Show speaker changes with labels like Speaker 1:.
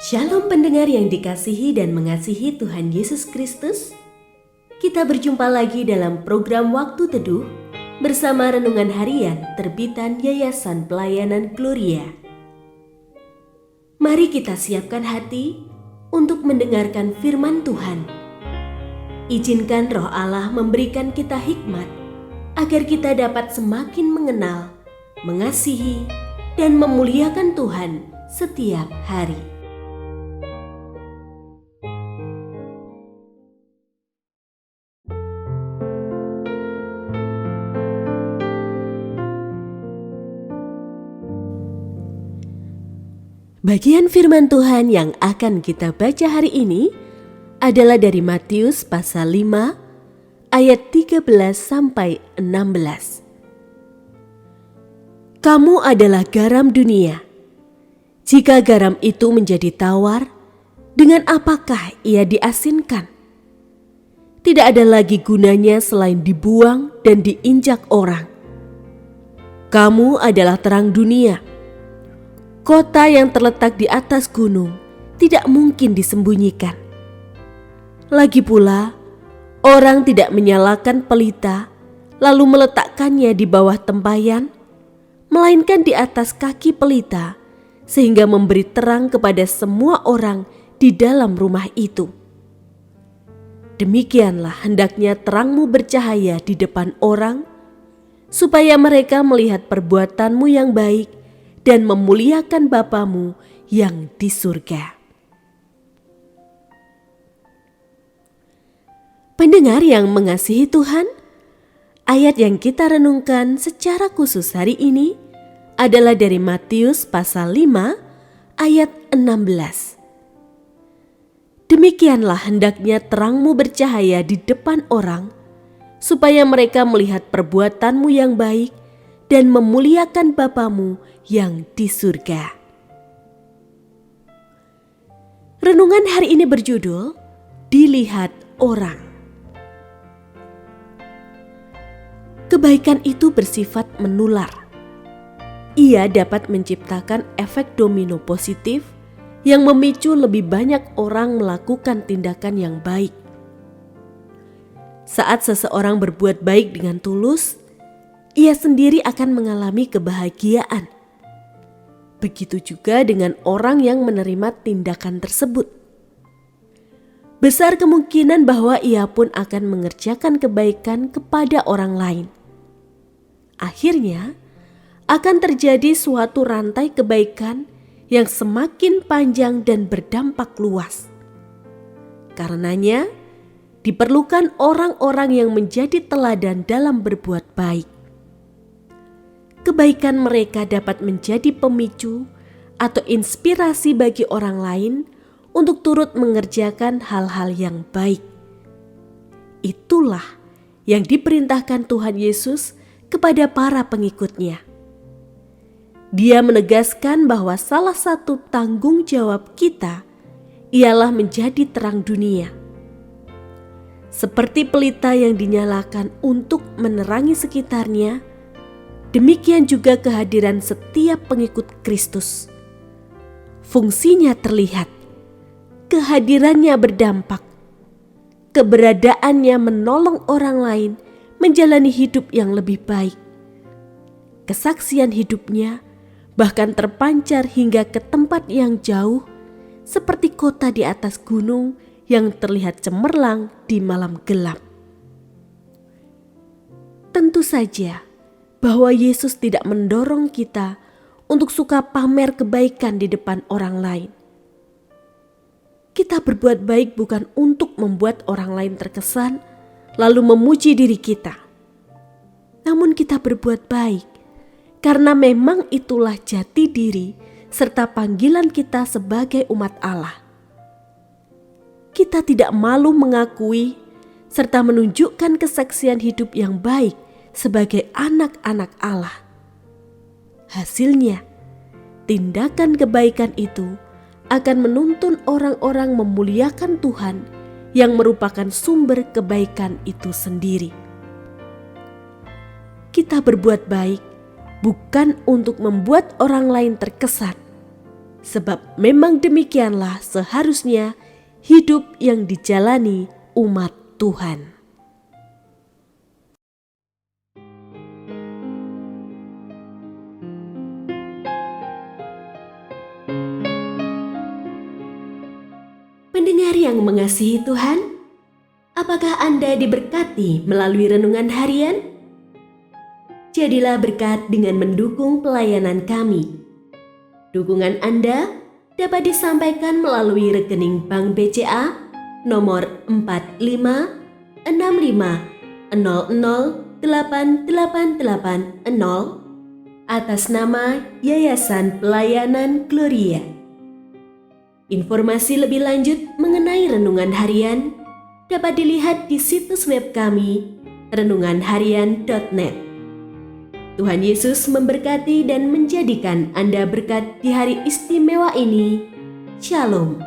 Speaker 1: Shalom pendengar yang dikasihi dan mengasihi Tuhan Yesus Kristus. Kita berjumpa lagi dalam program Waktu Teduh bersama Renungan Harian terbitan Yayasan Pelayanan Gloria. Mari kita siapkan hati untuk mendengarkan firman Tuhan. Izinkan Roh Allah memberikan kita hikmat agar kita dapat semakin mengenal, mengasihi, dan memuliakan Tuhan setiap hari. Bagian firman Tuhan yang akan kita baca hari ini adalah dari Matius pasal 5 ayat 13 sampai 16. Kamu adalah garam dunia. Jika garam itu menjadi tawar, dengan apakah ia diasinkan? Tidak ada lagi gunanya selain dibuang dan diinjak orang. Kamu adalah terang dunia. Kota yang terletak di atas gunung tidak mungkin disembunyikan. Lagi pula, orang tidak menyalakan pelita lalu meletakkannya di bawah tempayan, melainkan di atas kaki pelita sehingga memberi terang kepada semua orang di dalam rumah itu. Demikianlah hendaknya terangmu bercahaya di depan orang, supaya mereka melihat perbuatanmu yang baik dan memuliakan Bapamu yang di surga. Pendengar yang mengasihi Tuhan, ayat yang kita renungkan secara khusus hari ini adalah dari Matius pasal 5 ayat 16. Demikianlah hendaknya terangmu bercahaya di depan orang, supaya mereka melihat perbuatanmu yang baik dan memuliakan Bapamu yang di surga. Renungan hari ini berjudul Dilihat Orang. Kebaikan itu bersifat menular. Ia dapat menciptakan efek domino positif yang memicu lebih banyak orang melakukan tindakan yang baik. Saat seseorang berbuat baik dengan tulus, ia sendiri akan mengalami kebahagiaan. Begitu juga dengan orang yang menerima tindakan tersebut. Besar kemungkinan bahwa ia pun akan mengerjakan kebaikan kepada orang lain. Akhirnya, akan terjadi suatu rantai kebaikan yang semakin panjang dan berdampak luas. Karenanya, diperlukan orang-orang yang menjadi teladan dalam berbuat baik. Kebaikan mereka dapat menjadi pemicu atau inspirasi bagi orang lain untuk turut mengerjakan hal-hal yang baik. Itulah yang diperintahkan Tuhan Yesus kepada para pengikutnya. Dia menegaskan bahwa salah satu tanggung jawab kita ialah menjadi terang dunia. Seperti pelita yang dinyalakan untuk menerangi sekitarnya, demikian juga kehadiran setiap pengikut Kristus. Fungsinya terlihat, kehadirannya berdampak, keberadaannya menolong orang lain menjalani hidup yang lebih baik. Kesaksian hidupnya bahkan terpancar hingga ke tempat yang jauh, seperti kota di atas gunung yang terlihat cemerlang di malam gelap. Tentu saja bahwa Yesus tidak mendorong kita untuk suka pamer kebaikan di depan orang lain. Kita berbuat baik bukan untuk membuat orang lain terkesan lalu memuji diri kita. Namun kita berbuat baik karena memang itulah jati diri serta panggilan kita sebagai umat Allah. Kita tidak malu mengakui serta menunjukkan kesaksian hidup yang baik sebagai anak-anak Allah. Hasilnya, tindakan kebaikan itu akan menuntun orang-orang memuliakan Tuhan yang merupakan sumber kebaikan itu sendiri. Kita berbuat baik bukan untuk membuat orang lain terkesan, sebab memang demikianlah seharusnya hidup yang dijalani umat Tuhan. Pendengar yang mengasihi Tuhan, apakah Anda diberkati melalui renungan harian? Jadilah berkat dengan mendukung pelayanan kami. Dukungan Anda dapat disampaikan melalui rekening Bank BCA nomor 4565008880 atas nama Yayasan Pelayanan Gloria. Informasi lebih lanjut mengenai renungan harian dapat dilihat di situs web kami renunganharian.net. Tuhan Yesus memberkati dan menjadikan Anda berkat di hari istimewa ini. Shalom.